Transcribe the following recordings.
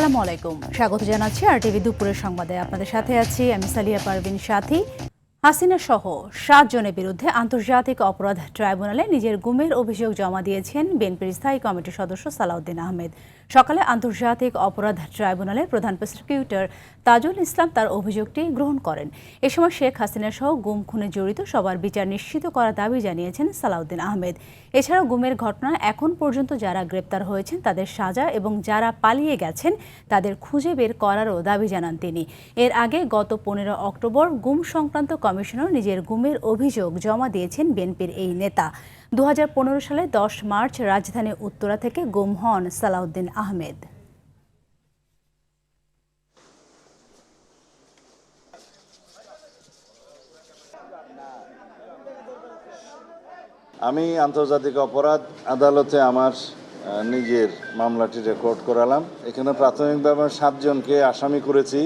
আসসালামু আলাইকুম, স্বাগত জানাচ্ছি আরটিভি দুপুরের সংবাদে। আপনাদের সাথে আছি আমি সালিয়া পারভিন সাথী। হাসিনা সহ 7 জনের বিরুদ্ধে আন্তর্জাতিক অপরাধ ট্রাইব্যুনালে নিজের গুমের অভিযোগ জমা দিয়েছেন বিএনপির স্থায়ী কমিটির সদস্য সালাউদ্দিন আহমেদ। সকালে আন্তর্জাতিক অপরাধ ট্রাইব্যুনালের প্রধান প্রসিকিউটর তাজুল ইসলাম তার অভিযোগটি গ্রহণ করেন। এ সময় শেখ হাসিনা সহ গুম খুনে জড়িত সবার বিচার নিশ্চিত করার দাবি জানিয়েছেন সালাউদ্দিন আহমেদ। এছাড়াও গুমের ঘটনায় এখন পর্যন্ত যারা গ্রেপ্তার হয়েছেন তাদের সাজা এবং যারা পালিয়ে গেছেন তাদের খুঁজে বের করারও দাবি জানান তিনি। এর আগে গত 15 অক্টোবর গুম সংক্রান্ত কমিশনার নিজের গুমের অভিযোগ জমা দিয়েছেন বিএনপির এই নেতা। 2015 সালে 10 মার্চ রাজধানী উত্তরা থেকে গুম হন সালাউদ্দিন আহমেদ। আমি আন্তর্জাতিক অপরাধ আদালতে আমার নিজের মামলাটি রেকর্ড করালাম। এখানে প্রাথমিকভাবে 7 জনকে আসামি করেছি।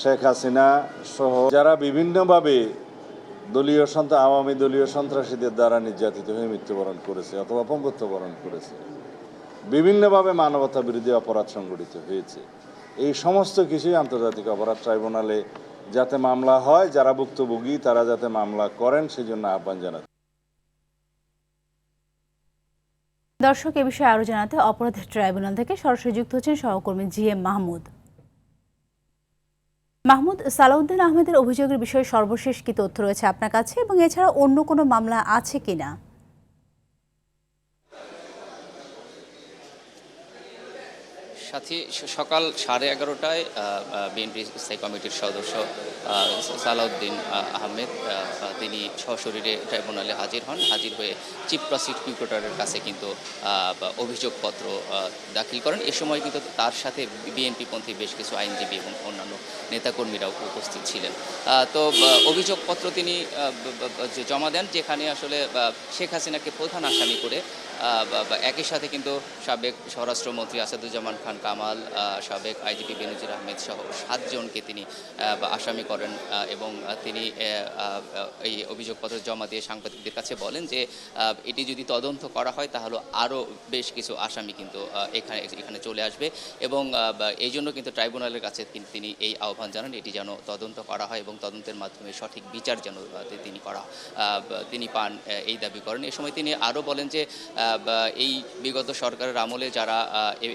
শেখ হাসিনা সহ যারা বিভিন্নভাবে আওয়ামী দলীয় সন্ত্রাসীদের দ্বারা নির্যাতিত হয়ে মৃত্যুবরণ করেছে অথবা অপমৃত্যু বরণ করেছে, বিভিন্নভাবে মানবতা বিরোধী অপরাধ সংঘটিত হয়েছে। এই সমস্ত কিছুই আন্তর্জাতিক অপরাধ ট্রাইব্যুনালে যাতে মামলা হয়, যারা ভুক্তভোগী তারা যাতে মামলা করেন সেজন্য আহ্বান জানাচ্ছি। দর্শক, এ বিষয়ে আরো জানাতে অপরাধ ট্রাইব্যুনাল থেকে সরাসরি যুক্ত হচ্ছেন সহকর্মী জিএম মাহমুদ। মাহমুদ, সালাউদ্দিন আহমেদের অভিযোগের বিষয়ে সর্বশেষ কি তথ্য রয়েছে আপনার কাছে, এবং এছাড়া অন্য কোনো মামলা আছে কিনা? সাথী, সকাল 11:30টায় বিএনপি স্থায়ী কমিটির সদস্য সালাউদ্দিন আহমেদ তিনি সশরীরে ট্রাইব্যুনালে হাজির হন। হাজির হয়ে চিফ প্রসিকিউটরের কাছে কিন্তু অভিযোগপত্র দাখিল করেন। এ সময় কিন্তু তার সাথে বিএনপিপন্থী বেশ কিছু আইনজীবী এবং অন্যান্য নেতাকর্মীরাও উপস্থিত ছিলেন। তো অভিযোগপত্র তিনি জমা দেন, যেখানে আসলে শেখ হাসিনাকে প্রধান আসামি করে একই সাথে কিন্তু সাবেক স্বরাষ্ট্রমন্ত্রী আসাদুজ্জামান খান কামাল, সাবেক আইজিপি বেনজির আহমেদ সহ 7 জনকে তিনি আসামি করেন। এবং তিনি এই অভিযোগপত্র জমা দিয়ে সাংবাদিকদের কাছে বলেন যে এটি যদি তদন্ত করা হয় তাহলে আরও বেশ কিছু আসামি কিন্তু এখানে চলে আসবে, এবং এই জন্য কিন্তু ট্রাইব্যুনালের কাছে তিনি এই আহ্বান জানান এটি যেন তদন্ত করা হয় এবং তদন্তের মাধ্যমে সঠিক বিচার যেন তিনি পান, এই দাবি করেন। এ সময় তিনি আরও বলেন যে এই বিগত সরকারের আমলে যারা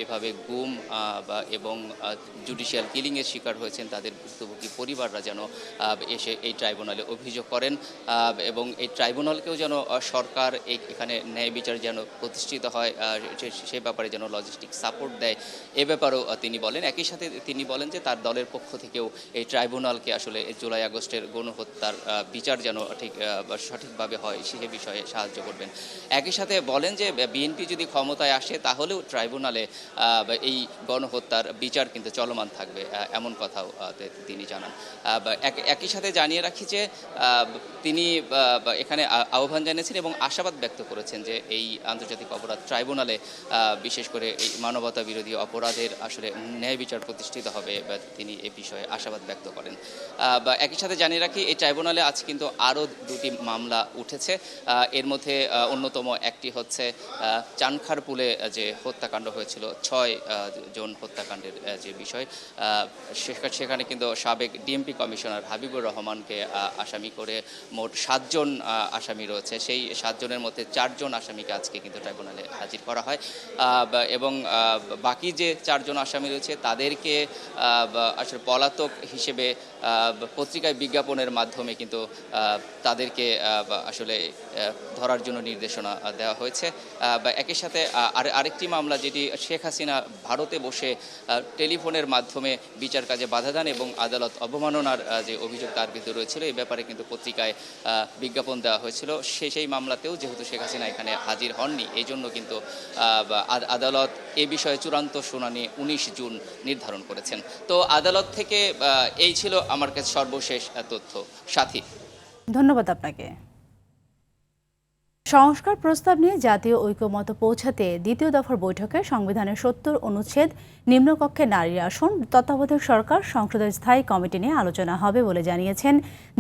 এভাবে গুম এবং জুডিশিয়াল কিলিংয়ের শিকার হয়েছেন তাদের ভুক্তভোগী পরিবাররা যেন এসে এই ট্রাইব্যুনালে অভিযোগ করেন, এবং এই ট্রাইব্যুনালকেও যেন সরকার এখানে ন্যায় বিচার যেন প্রতিষ্ঠিত হয় সে ব্যাপারে যেন লজিস্টিক সাপোর্ট দেয়, এ ব্যাপারেও তিনি বলেন। একই সাথে তিনি বলেন যে তার দলের পক্ষ থেকেও এই ট্রাইব্যুনালকে আসলে জুলাই আগস্টের গণহত্যার বিচার যেন সঠিকভাবে হয় সে বিষয়ে সাহায্য করবেন। একই সাথে বলেন যে বিএনপি যদি ক্ষমতায় আসে তাহলেও ট্রাইব্যুনালে এই গণহত্যার বিচার কিন্তু চলমান থাকবে, এমন কথাও তিনি জানান। একই সাথে জানিয়ে রাখি যে তিনি এখানে আহ্বান জানিয়েছেন এবং আশাবাদ ব্যক্ত করেছেন যে এই আন্তর্জাতিক অপরাধ ট্রাইব্যুনালে বিশেষ করে এই মানবতা বিরোধী অপরাধের আসলে ন্যায় বিচার প্রতিষ্ঠিত হবে, তিনি এ বিষয়ে আশাবাদ ব্যক্ত করেন। একই সাথে জানিয়ে রাখি এই ট্রাইব্যুনালে আজ কিন্তু আরও 2টি মামলা উঠেছে। এর মধ্যে অন্যতম একটি হচ্ছে চানখারপুলে যে হত্যাকাণ্ড হয়েছিল, 6 জন হত্যাকাণ্ডের যে বিষয়, সেখানে কিন্তু সাবেক ডিএমপি কমিশনার হাবিবুর রহমানকে আসামি করে মোট 7 জন আসামি রয়েছে। সেই 7 জনের মধ্যে 4 জন আসামিকে আজকে কিন্তু ট্রাইব্যুনালে হাজির করা হয়, এবং বাকি যে 4 জন আসামি রয়েছে তাদেরকে আসলে পলাতক হিসেবে পত্রিকায় বিজ্ঞাপনের মাধ্যমে কিন্তু তাদেরকে আসলে ধরার জন্য নির্দেশনা দেওয়া হয়েছে। একই সাথে আরেকটি মামলা, যেটি শেখ হাসিনা ভারতে বসে টেলিফোনের মাধ্যমে বিচার কাজে বাধা দেন এবং আদালত অবমাননার যে অভিযোগ তার বিরুদ্ধে রয়েছিল, এই ব্যাপারে কিন্তু পত্রিকায় বিজ্ঞাপন দেওয়া হয়েছিল। সেই মামলাতেও যেহেতু শেখ হাসিনা এখানে হাজির হননি, এই জন্য কিন্তু আদালত এ বিষয়ে চূড়ান্ত শুনানি 19 জুন নির্ধারণ করেছেন। তো আদালত থেকে এই ছিল আমার কাছে সর্বশেষ তথ্য। সাথী, ধন্যবাদ আপনাকে। সংস্কার প্রস্তাব নিয়ে জাতীয় ঐকমত্য পৌঁছাতে দ্বিতীয় দফার বৈঠকে সংবিধানের ৭০ অনুচ্ছেদ নিম্নকক্ষে নারীর আসন তত্ত্বাবধায়ক সরকার সংসদের স্থায়ী কমিটি নিয়ে আলোচনা হবে বলে জানিয়েছেন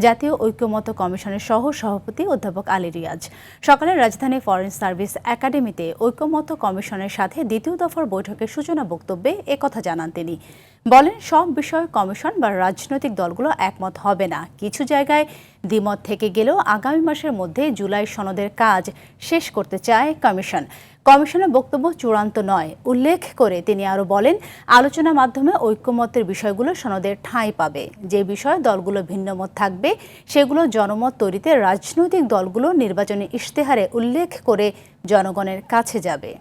জাতীয় ঐকমত্য কমিশনের সহ সভাপতি অধ্যাপক আলী রিয়াজ। সকালে রাজধানী ফরেন সার্ভিস একাডেমিতে ঐকমত্য কমিশনের সাথে দ্বিতীয় দফার বৈঠকের সূচনা বক্তব্যে একথা জানান তিনি। বলেন, সব বিষয়ে কমিশন বা রাজনৈতিক দলগুলো একমত হবে না। কিছু জায়গায় দ্বিমত থেকে গেলেও আগামী মাসের মধ্যে জুলাই সনদের কাজ শেষ করতে চায় কমিশন। কমিশনের বক্তব্য চূড়ান্ত নয় উল্লেখ করে তিনি আরও বলেন, আলোচনার মাধ্যমে ঐকমত্যের বিষয়গুলো সনদের ঠাঁই পাবে। যে বিষয়ে দলগুলো ভিন্নমত থাকবে সেগুলো জনমত তৈরিতে রাজনৈতিক দলগুলো নির্বাচনী ইশতেহারে উল্লেখ করে জনগণের কাছে যাবে।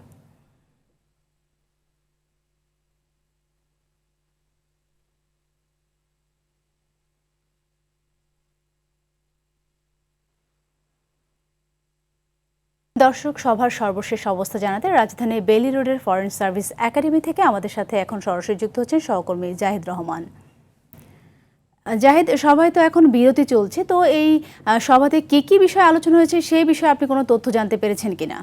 দর্শক, সভার সর্বশেষ অবস্থা জানাতে রাজধানীর বেইলি রোডের ফরেন সার্ভিস একাডেমি থেকে আমাদের সাথে এখন সরাসরি যুক্ত হচ্ছেন সহকর্মী জাহিদ রহমান। জাহিদ, সভায় তো এখন বিরতি চলছে, তো এই সভাতে কি কি বিষয় আলোচনা হয়েছে সেই বিষয়ে আপনি কোনো তথ্য জানতে পেরেছেন কিনা?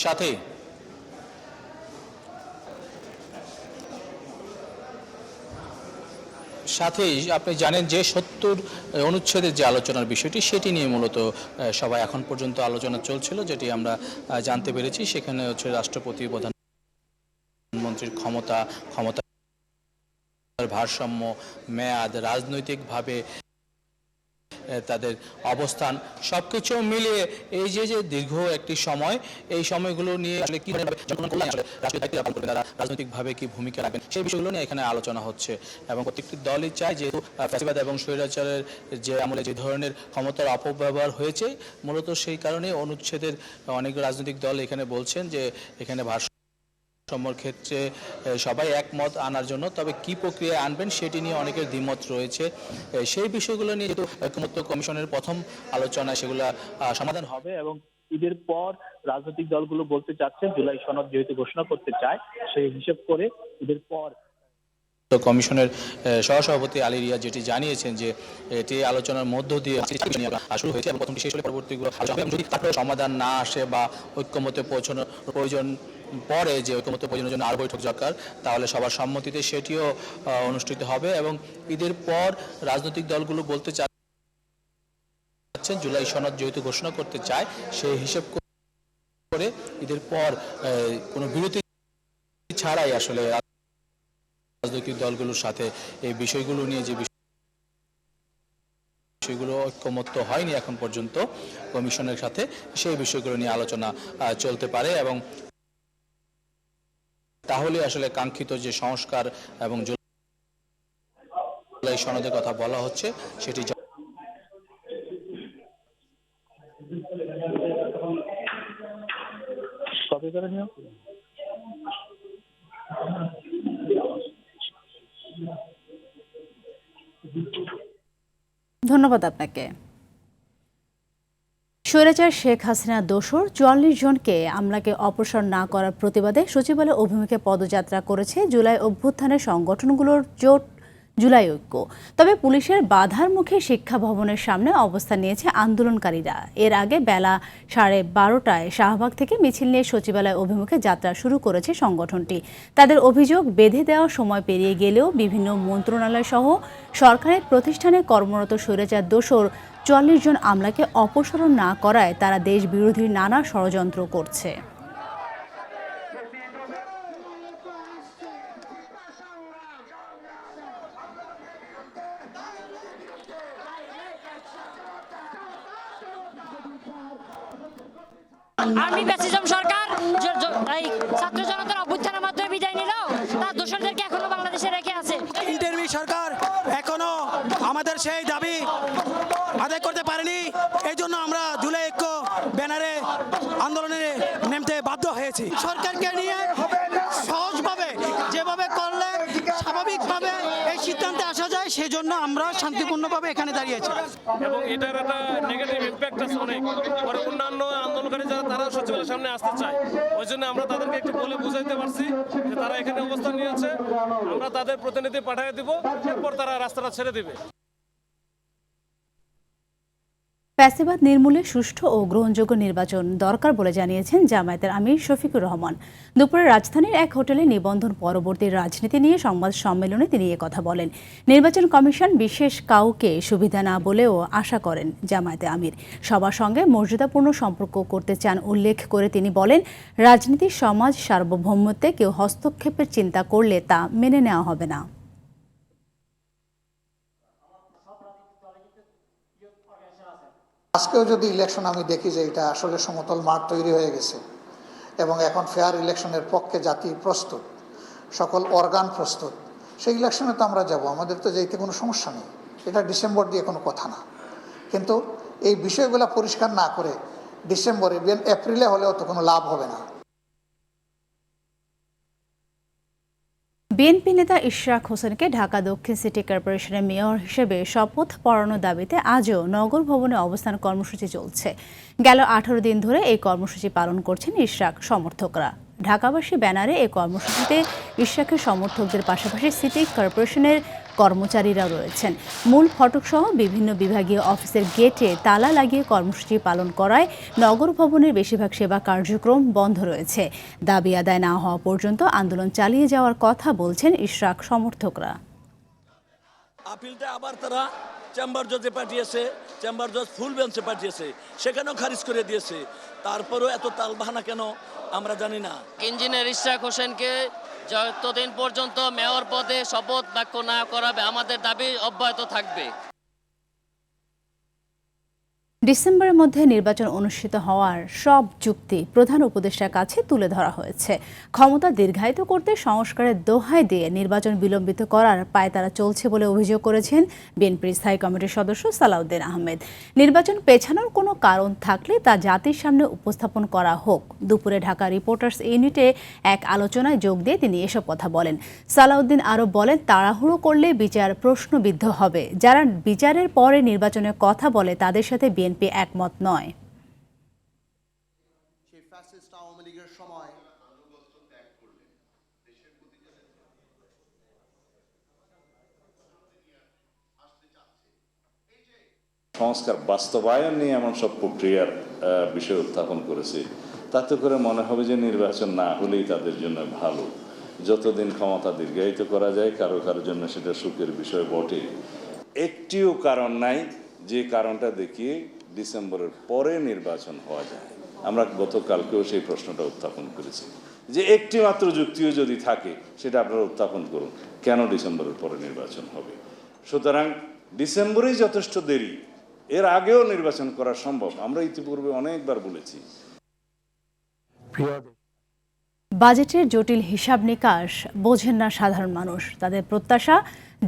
সাথে সাথেই আপনি জানেন যে ৭০ অনুচ্ছেদের যে আলোচনার বিষয়টি সেটি নিয়ে মূলত সবাই এখন পর্যন্ত আলোচনা চলছিল, যেটি আমরা জানতে পেরেছি। সেখানে হচ্ছে রাষ্ট্রপতি, প্রধানমন্ত্রীর ক্ষমতার ভারসাম্য, মেয়াদ, রাজনৈতিকভাবে তাদের অবস্থান সবকিছু মিলিয়ে এই যে দীর্ঘ একটি সময়, এই সময়গুলো নিয়ে আসলে কি তারা রাজনৈতিকভাবে কি ভূমিকা রাখবেন সেই বিষয়গুলো নিয়ে এখানে আলোচনা হচ্ছে। এবং প্রত্যেকটি দলই চায়, যেহেতু ফ্যাসিবাদ এবং স্বৈরাচারের যে আমলে যে ধরনের ক্ষমতার অপব্যবহার হয়েছে, মূলত সেই কারণে অনুচ্ছেদের অনেক রাজনৈতিক দল এখানে বলছেন যে এখানে ভারসাম্যের ক্ষেত্রে সবাই একমত আনার জন্য, তবে কি প্রক্রিয়া আনবেন সেটি নিয়ে অনেকের দ্বিমত রয়েছে। সেই বিষয়গুলো নিয়ে যেহেতু ঐকমত্য কমিশনের প্রথম আলোচনা, সেগুলো সমাধান হবে এবং ঈদের পর রাজনৈতিক দলগুলো বলতে চাচ্ছে জুলাই সনদ যেহেতু ঘোষণা করতে চায়, সেই হিসেব করে ঈদের পর কমিশনের সহসভাপতি আলী রিয়াজ যেটি জানিয়েছেন যে এটি আলোচনার মধ্য দিয়ে শুরু হয়েছে এবং প্রথমটি শেষ হলে পরবর্তীগুলো যদি তারপরে সমাধান না আসে বা ঐক্যমতে পৌঁছানোর প্রয়োজন পরে, যে ঐক্যমত্য প্রয়োজনের জন্য আরও বৈঠক দরকার, তাহলে সবার সম্মতিতে সেটিও অনুষ্ঠিত হবে। এবং ঈদের পর রাজনৈতিক দলগুলো বলতে চাচ্ছেন জুলাই সনদ যেহেতু ঘোষণা করতে চায়, সেই হিসেব করে ঈদের পর কোনো বিরতি ছাড়াই আসলে রাজনৈতিক দলগুলোর সাথে এই বিষয়গুলো নিয়ে, যে বিষয়গুলো ঐক্যমত্য হয়নি এখন পর্যন্ত কমিশনের সাথে, সেই বিষয়গুলো নিয়ে আলোচনা চলতে পারে এবং তাহলে আসলে কাঙ্ক্ষিত যে সংস্কার এবং জুলাই সনদের কথা বলা হচ্ছে সেটি ধন্যবাদ আপনাকে। স্বৈরাচার শেখ হাসিনা দোসর ৪৪ জনকে আমলাকে অপসারণ না করার প্রতিবাদে সচিবালয় অভিমুখে পদযাত্রা করেছে জুলাই অভ্যুত্থানের সংগঠনগুলোর জোট জুলাই ঐক্য। তবে পুলিশের বাধার মুখে শিক্ষা ভবনের সামনে অবস্থান নিয়েছে আন্দোলনকারীরা। এর আগে বেলা 12:30টায় শাহবাগ থেকে মিছিল নিয়ে সচিবালয় অভিমুখে যাত্রা শুরু করেছে সংগঠনটি। তাদের অভিযোগ, বেঁধে দেওয়ার সময় পেরিয়ে গেলেও বিভিন্ন মন্ত্রণালয় সহ সরকারি প্রতিষ্ঠানে কর্মরত স্বৈরাচার দোসর ৪৪ জন আমলাকে অপসারণ না করায় তারা দেশ বিরোধী নানা ষড়যন্ত্র করছে। আর্মি ফ্যাসিজম সরকার ছাত্র জনতার অভ্যুত্থানের মাধ্যমে বিদায় নিল, তার দোসরদেরকে এখনো বাংলাদেশে রেখে আছে। ইন্টারভিউ সরকার এখনো আমাদের সেই দাবি আদায় করতে পারেনি। এই জন্য আমরা জুলাই ঐক্য ব্যানারে আন্দোলনে নামতে বাধ্য হয়েছি। সরকারকে নিয়ে সহজভাবে যেভাবে করলে স্বাভাবিকভাবে এই সিদ্ধান্তে সেই জন্য আমরা শান্তিপূর্ণভাবে এখানে দাঁড়িয়েছি। এবং এটার একটা নেগেটিভ ইম্প্যাক্ট আছে অনেক। পরে অন্যান্য আন্দোলনকারী যারা তারা সচিবালয়ের সামনে আসতে চায়, ওই জন্য আমরা তাদেরকে একটু বলে বুঝাইতে পারছি যে তারা এখানে অবস্থান নিয়েছে, আমরা তাদের প্রতিনিধি পাঠিয়ে দিব, এরপর তারা রাস্তাটা ছেড়ে দিবে। ফ্যাসিবাদ নির্মূলে সুষ্ঠু ও গ্রহণযোগ্য নির্বাচন দরকার বলে জানিয়েছেন জামায়াতের আমির শফিকুর রহমান। দুপুরে রাজধানীর এক হোটেলে নিবন্ধন পরবর্তী রাজনীতি নিয়ে সংবাদ সম্মেলনে তিনি কথা বলেন। নির্বাচন কমিশন বিশেষ কাউকে সুবিধা না বলেও আশা করেন জামায়াতে আমির সবার সঙ্গে মর্যাদাপূর্ণ সম্পর্ক করতে চান উল্লেখ করে তিনি বলেন, রাজনীতির সমাজ সার্বভৌমত্বে কেউ হস্তক্ষেপের চিন্তা করলে তা মেনে নেওয়া হবে না। আজকেও যদি ইলেকশন আমি দেখি যে এটা আসলে সমতল মাঠ তৈরি হয়ে গেছে এবং এখন ফেয়ার ইলেকশনের পক্ষে জাতি প্রস্তুত, সকল অর্গান প্রস্তুত, সেই ইলেকশনে তো আমরা যাব, আমাদের তো যেতে কোনো সমস্যা নেই, এটা ডিসেম্বর দিয়ে কোনো কথা না। কিন্তু এই বিষয়গুলো পরিষ্কার না করে ডিসেম্বরে এপ্রিলে হলেও তো কোনো লাভ হবে না। বিএনপি নেতা ইশরাক হোসেনকে ঢাকা দক্ষিণ সিটি কর্পোরেশনের মেয়র হিসেবে শপথ পড়ানোর দাবিতে আজও নগর ভবনে অবস্থান কর্মসূচি চলছে। গেল 18 দিন ধরে এই কর্মসূচি পালন করছেন ইশরাক সমর্থকরা। ঢাকাবাসী ব্যানারে এই কর্মসূচিতে ইশরাকের সমর্থকদের পাশাপাশি সিটি কর্পোরেশনের কর্মচারীরা রয়েছেন। মূল ফটকসহ বিভিন্ন বিভাগীয় অফিসের গেটে তালা লাগিয়ে কর্মসূচি পালন করায় নগর ভবনের বেশিরভাগ সেবা কার্যক্রম বন্ধ রয়েছে। দাবি আদায় না হওয়া পর্যন্ত আন্দোলন চালিয়ে যাওয়ার কথা বলছেন ইশরাক সমর্থকরা। আপিলটা আবার তারা চেম্বার জজে পাঠিয়েছে, চেম্বার জজ ফুল বেঞ্চে পাঠিয়েছে, সেখানেও খারিজ করে দিয়েছে। তারপরেও এত তালবাহানা কেন আমরা জানি না। ইঞ্জিনিয়ার ইশরাক হোসেনকে যতদিন পর্যন্ত মেয়র পদে শপথ বাক্য না করাবে আমাদের দাবি অব্যাহত থাকবে। ডিসেম্বরের মধ্যে নির্বাচন অনুষ্ঠিত হওয়ার সব যুক্তি প্রধান উপদেষ্টার কাছে তুলে ধরা হয়েছে। ক্ষমতা দীর্ঘায়িত করতে সংস্কারের দোহাই দিয়ে নির্বাচন বিলম্বিত করার পায়তারা চলছে বলে অভিযোগ করেছেন বিএনপির স্থায়ী কমিটির সদস্য সালাউদ্দিন আহমেদ। নির্বাচন পেছানোর কোনো কারণ থাকলে তা জাতির সামনে উপস্থাপন করা হোক। দুপুরে ঢাকা রিপোর্টার্স ইউনিটে এক আলোচনায় যোগ দিয়ে তিনি এসব কথা বলেন। সালাউদ্দিন আরও বলেন, তাড়াহুড়ো করলে বিচার প্রশ্নবিদ্ধ হবে। যারা বিচারের পরে নির্বাচনের কথা বলে তাদের সাথে বিএনপি একমত নয়। সংস্কার বাস্তবায়ন নিয়ে এমন সব প্রক্রিয়ার বিষয় উত্থাপন করেছে, তাতে করে মনে হবে যে নির্বাচন না হলেই তাদের জন্য ভালো। যতদিন ক্ষমতা দীর্ঘায়িত করা যায় কারো কারোর জন্য সেটা সুখের বিষয় বটে। একটিও কারণ নাই যে কারণটা দেখিয়ে ডিসেম্বরের পরে নির্বাচন হওয়া যায়। আমরা গতকালকেও সেই প্রশ্নটা উত্থাপন করেছি যে একটি মাত্র যুক্তিও যদি থাকে সেটা আপনারা উত্থাপন করুন, কেন ডিসেম্বরের পরে নির্বাচন হবে। সুতরাং ডিসেম্বরেই যথেষ্ট দেরি, এর আগেও নির্বাচন করা সম্ভব, আমরা ইতিপূর্বে অনেকবার বলেছি। বাজেটের জটিল হিসাব নিকাশ বোঝেন না সাধারণ মানুষ। তাদের প্রত্যাশা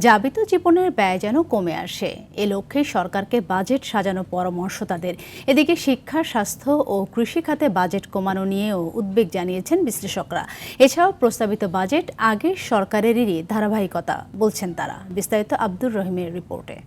যাবিত জীবনের ব্যয় যেন কমে আসে। এ লক্ষ্যে সরকারকে বাজেট সাজানোর পরামর্শ তাদের। এদিকে শিক্ষা, স্বাস্থ্য ও কৃষি খাতে বাজেট কমানো নিয়েও উদ্বেগ জানিয়েছেন বিশ্লেষকরা। এছাড়াও প্রস্তাবিত বাজেট আগের সরকারেরই ধারাবাহিকতা বলছেন তারা। বিস্তারিত আব্দুর রহিমের রিপোর্টে।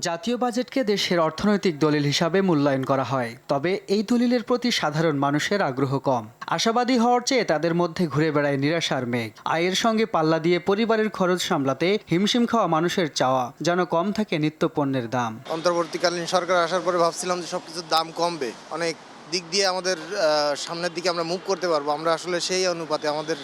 জাতীয় বাজেটকে দেশের অর্থনৈতিক দলিল হিসাবে মূল্যায়ন করা হয়, তবে এই দলিলের প্রতি সাধারণ মানুষের আগ্রহ কম। আশাবাদী হওয়ার চেয়ে তাদের মধ্যে ঘুরে বেড়ায় নিরাশার মেঘ। আয়ের সঙ্গে পাল্লা দিয়ে পরিবারের খরচ সামলাতে হিমশিম খাওয়া মানুষের চাওয়া যেন কম থাকে নিত্য পণ্যের দাম। অন্তর্বর্তীকালীন সরকার আসার পরে ভাবছিলাম যে সবকিছুর দাম কমবে, অনেক দিক দিয়ে আমাদের সামনের দিকে আমরা মুভ করতে পারবো। আমরা আসলে সেই অনুপাতে আমাদের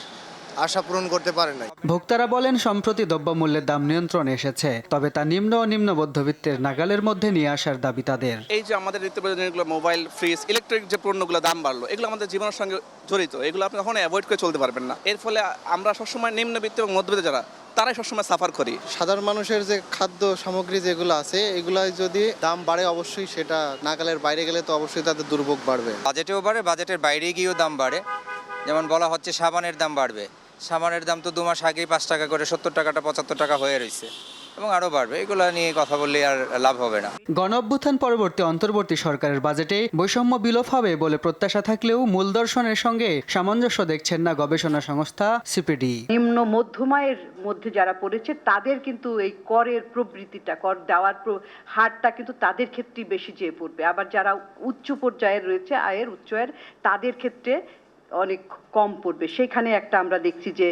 আশা পূরণ করতে পারে নাই। ভোক্তারা বলেন, সম্প্রতি দ্রব্যমূল্যের দাম নিয়ন্ত্রণে এসেছে, তবে তা নিম্ন ও নিম্ন মধ্যবিত্তের নাগালের মধ্যে নিয়ে আসার দাবি তাদের। এই যে আমাদের নিত্য প্রয়োজনীয় মোবাইল, ফ্রিজ, ইলেকট্রিক যে পণ্যগুলো দাম বাড়লো, এগুলো আমাদের জীবনের সঙ্গে জড়িত, এগুলো আপনি কখনো অ্যাভয়েড করে চলতে পারবেন না। এর ফলে আমরা সবসময় নিম্নবিত্ত এবং মধ্যবিত্ত যারা, তারাই সবসময় সাফার করি। সাধারণ মানুষের যে খাদ্য সামগ্রী যেগুলো আছে, এগুলো যদি দাম বাড়ে অবশ্যই সেটা নাগালের বাইরে গেলে তো অবশ্যই তাদের দুর্ভোগ বাড়বে। বাজেটেও বাড়ে, বাজেটের বাইরে গিয়েও দাম বাড়ে। যেমন বলা হচ্ছে সাবানের দাম বাড়বে, সাবানের দাম তো 2 মাস আগেই 5 টাকা করে 70 টাকাটা 75 টাকা হয়ে রয়েছে। এবং আরও বাড়বে। এগুলো নিয়ে কথা বললে আর লাভ হবে না। গণঅভ্যুত্থান পরবর্তী অন্তর্বর্তী সরকারের বাজেটে বৈষম্য বিলোপ হবে বলে প্রত্যাশা থাকলেও মূল দর্শনের সঙ্গে সামঞ্জস্য দেখছেন না গবেষণা সংস্থা সিপিডি। নিম্ন মধ্যম আয়ের মধ্যে যারা পড়েছে তাদের কিন্তু এই করের প্রবৃত্তিটা, কর দেওয়ার হারটা কিন্তু তাদের ক্ষেত্রে বেশি যেয়ে পড়বে। আবার যারা উচ্চ পর্যায়ের রয়েছে আয়ের, উচ্চ আয়ের, তাদের ক্ষেত্রে অনেক কম পড়বে। সেখানে একটা আমরা দেখছি যে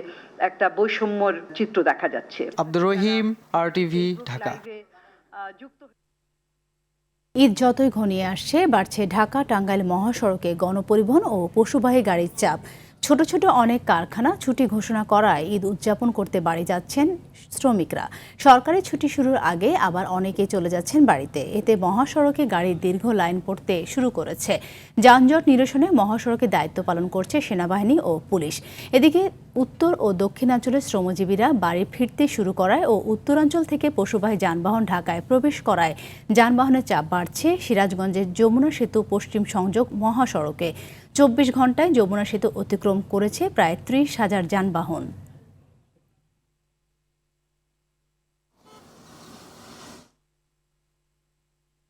একটা বৈষম্যর চিত্র দেখা যাচ্ছে। আব্দুর রহিম, RTV, ঢাকা। ঈদ যতই ঘনিয়ে আসছে বাড়ছে ঢাকা টাঙ্গাইল মহাসড়কে গণপরিবহন ও পশুবাহী গাড়ির চাপ। ছোট ছোট অনেক কারখানা ছুটি ঘোষণা করায় ঈদ উদযাপন করতে বাড়ি যাচ্ছেন শ্রমিকরা। সরকারি ছুটি শুরুর আগে আবার অনেকেই চলে যাচ্ছেন বাড়িতে। এতে মহাসড়কে গাড়ির দীর্ঘ লাইন পড়তে শুরু করেছে। যানজট নিরসনে মহাসড়কে দায়িত্ব পালন করছে সেনাবাহিনী ও পুলিশ। এদিকে উত্তর ও দক্ষিণাঞ্চলের শ্রমজীবীরা বাড়ি ফিরতে শুরু করায় ও উত্তরাঞ্চল থেকে পশুবাহী যানবাহন ঢাকায় প্রবেশ করায় যানবাহনের চাপ বাড়ছে। সিরাজগঞ্জের যমুনা সেতু পশ্চিম সংযোগ মহাসড়কে 24 ঘন্টায় যমুনা সেতু অতিক্রম করেছে প্রায় 30,000 যানবাহন।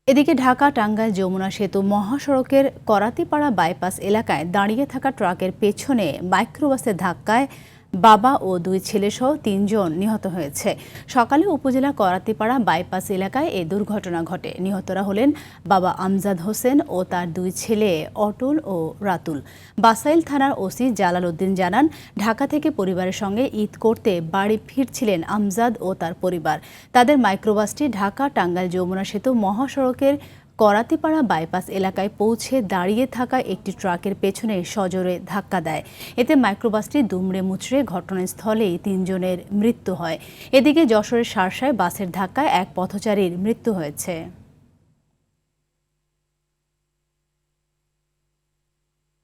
এদিকে ঢাকা টাঙ্গাইল যমুনা সেতু মহাসড়কের করাতিপাড়া বাইপাস এলাকায় দাঁড়িয়ে থাকা ট্রাকের পেছনে মাইক্রোবাসের ধাক্কায় বাবা ও 2 ছেলেসহ 3 জন নিহত হয়েছে। সকালে উপজেলা করাতিপাড়া বাইপাস এলাকায় এই দুর্ঘটনা ঘটে। নিহতরা হলেন বাবা আমজাদ হোসেন ও তার 2 ছেলে অটল ও রাতুল। বাসাইল থানার ওসি জালাল উদ্দিন জানান, ঢাকা থেকে পরিবারের সঙ্গে ঈদ করতে বাড়ি ফিরছিলেন আমজাদ ও তার পরিবার। তাদের মাইক্রোবাসটি ঢাকা টাঙ্গাইল যমুনা সেতু মহাসড়কের করাতিপাড়া বাইপাস এলাকায় পৌঁছে দাঁড়িয়ে থাকা একটি ট্রাকের পেছনে সজোরে ধাক্কা দেয়। এতে মাইক্রোবাসটি দুমড়ে মুচড়ে ঘটনাস্থলেই 3 জনের মৃত্যু হয়। এদিকে যশোরের শার্শায় বাসের ধাক্কায় এক পথচারীর মৃত্যু হয়েছে।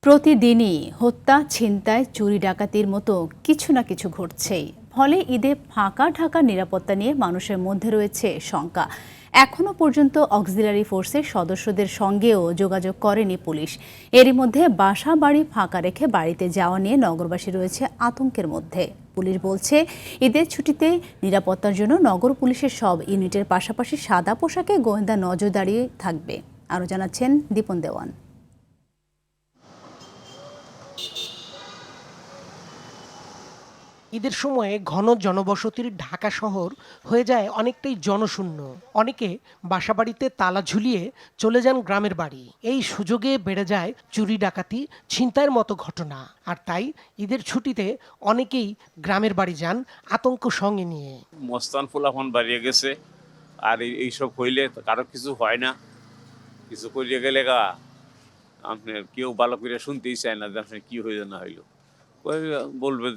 প্রতিদিনই হত্যা, ছিনতাই, চুরি ডাকাতির মতো কিছু না কিছু ঘটছেই। ফলে ঈদে ফাঁকা ঢাকার নিরাপত্তা নিয়ে মানুষের মধ্যে রয়েছে শঙ্কা। এখনো পর্যন্ত অক্সিলারি ফোর্সের সদস্যদের সঙ্গেও যোগাযোগ করেনি পুলিশ। এরই মধ্যে বাসা বাড়ি ফাঁকা রেখে বাড়িতে যাওয়া নিয়ে নগরবাসী রয়েছে আতঙ্কের মধ্যে। পুলিশ বলছে, ঈদের ছুটিতে নিরাপত্তার জন্য নগর পুলিশের সব ইউনিটের পাশাপাশি সাদা পোশাকে গোয়েন্দা নজরদারি থাকবে। আরও জানাচ্ছেন দীপন দেওয়ান। ঈদের সময়ে ঘন জনবসতির ঢাকা শহর হয়ে যায় অনেকটাই জনশূন্য। অনেকে বাসাবাড়িতে তালা ঝুলিয়ে চলে যান গ্রামের বাড়ি। এই সুযোগে বেড়ে যায় চুরি ডাকাতি, ছিনতাইয়ের মতো ঘটনা। আর তাই ঈদের ছুটিতে অনেকেই গ্রামের বাড়ি যান আতঙ্ক সঙ্গে নিয়ে। মস্তান ফুলাফন বাড়িয়ে গেছে, আর এইসব হইলে কারো কিছু হয় না। কিছু করিয়ে গেলে আপনার কেউ ভালো করে শুনতেই চায় না যে আপনার কি হইল না হইলো। বলবে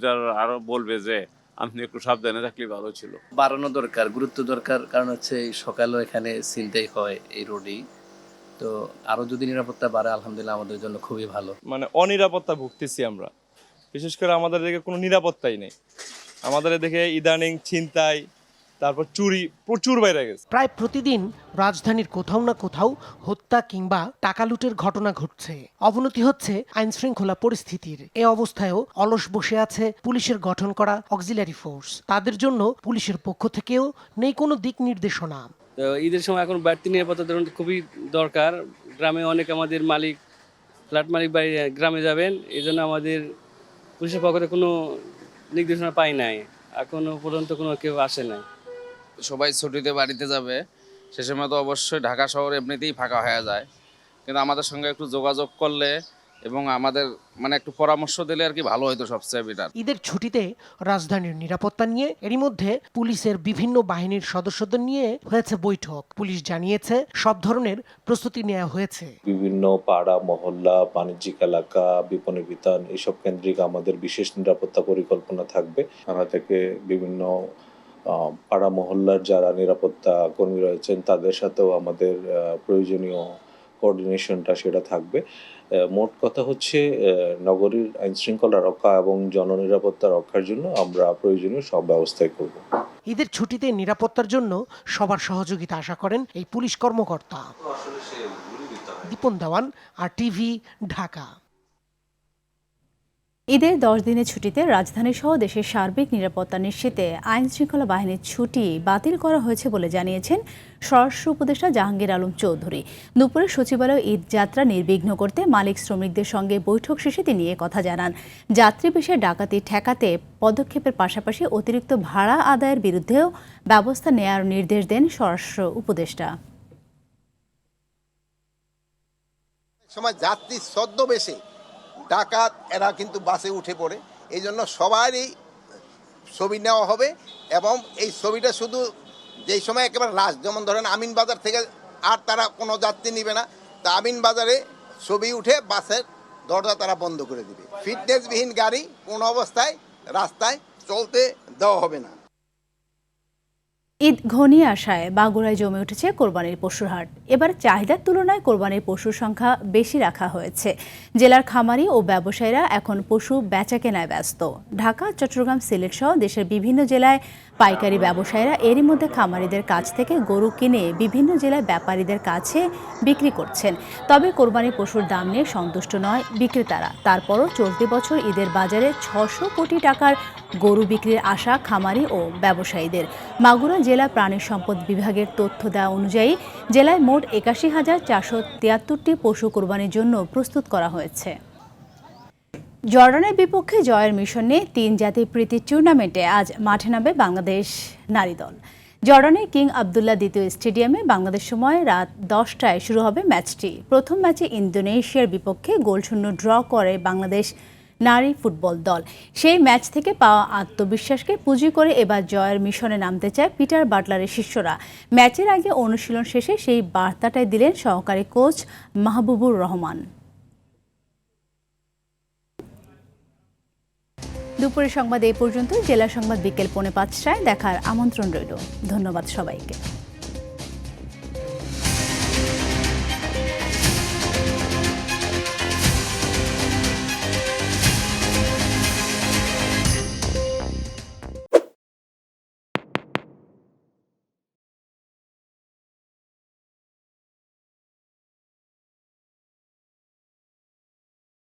আরো বলবে যে আপনি একটু সাবধানে থাকলে ভালো ছিল। বাড়ানো দরকার, গুরুত্ব দরকার। কারণ হচ্ছে সকালেও এখানে ছিনতাই হয় এই রোডেই, তো আরো যদি নিরাপত্তা বাড়ে আলহামদুলিল্লাহ আমাদের জন্য খুবই ভালো। মানে অনিরাপত্তা ভুগতেছি আমরা, বিশেষ করে আমাদের দিকে কোনো নিরাপত্তাই নেই। আমাদের দিকে ইদানিং ছিনতাই, তারপর চুরি প্রচুর বাইরে গেছে। প্রায় প্রতিদিন রাজধানীর কোথাও না কোথাও হত্যা কিংবা টাকা লুটের ঘটনা ঘটছে। অবনতি হচ্ছে আইন শৃঙ্খলা পরিস্থিতির। এ অবস্থায়ও অলস বসে আছে পুলিশের গঠন করা অক্সিলারি ফোর্স। তাদের জন্য পুলিশের পক্ষ থেকেও নেই কোনো দিক নির্দেশনা। তো ঈদের সময় এখন বাড়তি নিরাপত্তা খুবই দরকার। গ্রামে অনেক আমাদের মালিক, ফ্ল্যাট মালিক বাড়ি গ্রামে যাবেন, এই জন্য আমাদের পুলিশের পক্ষ থেকে কোনো নির্দেশনা পাই নাই, এখনো পর্যন্ত কোনো কেউ আসে নাই। সবাই ছুটিতে বাড়িতে যাবে, সে সময় তো অবশ্যই ঢাকা শহর এমনিতেই ফাঁকা হয়ে যায়, কিন্তু আমাদের সঙ্গে একটু যোগাযোগ করলে এবং আমাদের মানে একটু পরামর্শ দিলে আর কি ভালো হতো সবচেয়ে বেটার। ঈদের ছুটিতে রাজধানীর নিরাপত্তা নিয়ে এরই মধ্যে পুলিশের বিভিন্ন বাহিনীর সদস্যদের নিয়ে হয়েছে বৈঠক। পুলিশ জানিয়েছে সব ধরনের প্রস্তুতি নেওয়া হয়েছে। বিভিন্ন পাড়া মহল্লা, বাণিজ্যিক এলাকা, বিপণী বিতান এইসব কেন্দ্রিক আমাদের বিশেষ নিরাপত্তা পরিকল্পনা থাকবে। থানা থেকে বিভিন্ন পাড়া মহল্লার যারা নিরাপত্তা কর্মী রয়েছেন তাদের সাথেও আমাদের প্রয়োজনীয় কোঅর্ডিনেশনটা সেটা থাকবে। মোট কথা হচ্ছে নগরীর আইন শৃঙ্খলা রক্ষা এবং জননিরাপত্তা রক্ষার জন্য আমরা প্রয়োজনীয় সব ব্যবস্থাই করব। ঈদের ছুটিতে নিরাপত্তার জন্য সবার সহযোগিতা আশা করেন এই পুলিশ কর্মকর্তা। দীপন দেওয়ান, RTV, ঢাকা। ঈদের 10 দিনের ছুটিতে রাজধানী সহ দেশের সার্বিক নিরাপত্তা নিশ্চিতে আইন শৃঙ্খলা বাহিনীর ছুটি বাতিল করা হয়েছে বলে জানিয়েছেন স্বরাষ্ট্র উপদেষ্টা জাহাঙ্গীর আলম চৌধুরী। দুপুরে সচিবালয়ে ঈদ যাত্রা নির্বিঘ্ন করতে মালিক শ্রমিকদের সঙ্গে বৈঠক শেষে তিনি এ কথা জানান। যাত্রী বেশে ডাকাতি ঠেকাতে পদক্ষেপের পাশাপাশি অতিরিক্ত ভাড়া আদায়ের বিরুদ্ধেও ব্যবস্থা নেওয়ার নির্দেশ দেন স্বরাষ্ট্র উপদেষ্টা। সময় যাত্রী ছদ্মবেশে ডাকাত এরা কিন্তু বাসে উঠে পড়ে, এই জন্য সবারই ছবি নেওয়া হবে এবং এই ছবিটা শুধু যেই সময় একেবারে লাস্ট, যেমন ধরেন আমিন বাজার থেকে আর তারা কোনো যাত্রী নেবে না, তা আমিন বাজারে ছবি উঠে বাসের দরজা তারা বন্ধ করে দিবে। ফিটনেসবিহীন গাড়ি কোনো অবস্থায় রাস্তায় চলতে দেওয়া হবে না। ঈদ ঘনিয়ে আসায় বাগুড়ায় জমে উঠেছে কোরবানির পশুর হাট। এবার চাহিদার তুলনায় কোরবানির পশুর সংখ্যা বেশি রাখা হয়েছে। জেলার খামারি ও ব্যবসায়ীরা এখন পশু বেচাকেনায় ব্যস্ত। ঢাকা, চট্টগ্রাম, সিলেট সহ দেশের বিভিন্ন জেলায় পাইকারি ব্যবসায়ীরা এরই মধ্যে খামারিদের কাছ থেকে গরু কিনে বিভিন্ন জেলায় ব্যাপারীদের কাছে বিক্রি করছেন। তবে কোরবানির পশুর দাম নিয়ে সন্তুষ্ট নয় বিক্রেতারা। তারপরও চলতি বছর ঈদের বাজারে 600 কোটি টাকার গরু বিক্রির আশা খামারি ও ব্যবসায়ীদের। মাগুরা জেলা প্রাণী সম্পদ বিভাগের তথ্য দেওয়া অনুযায়ী জেলায় মোট 81,473টি পশু কোরবানির জন্য প্রস্তুত করা হয়েছে। জর্ডানের বিপক্ষে জয়ের মিশন নিয়ে 3 জাতি প্রীতির টুর্নামেন্টে আজ মাঠে নামবে বাংলাদেশ নারী দল। জর্ডানের কিং আবদুল্লাহ দ্বিতীয় স্টেডিয়ামে বাংলাদেশ সময় রাত 10টায় শুরু হবে ম্যাচটি। প্রথম ম্যাচে ইন্দোনেশিয়ার বিপক্ষে গোলশূন্য ড্র করে বাংলাদেশ নারী ফুটবল দল। সেই ম্যাচ থেকে পাওয়া আত্মবিশ্বাসকে পুঁজি করে এবার জয়ের মিশনে নামতে চায় পিটার বাটলারের শিষ্যরা। ম্যাচের আগে অনুশীলন শেষে সেই বার্তাটাই দিলেন সহকারী কোচ মাহবুবুর রহমান। দুপুরের সংবাদ এই পর্যন্ত। জেলা সংবাদ বিকেল 5:45টায় দেখার আমন্ত্রণ রইল। ধন্যবাদ সবাইকে।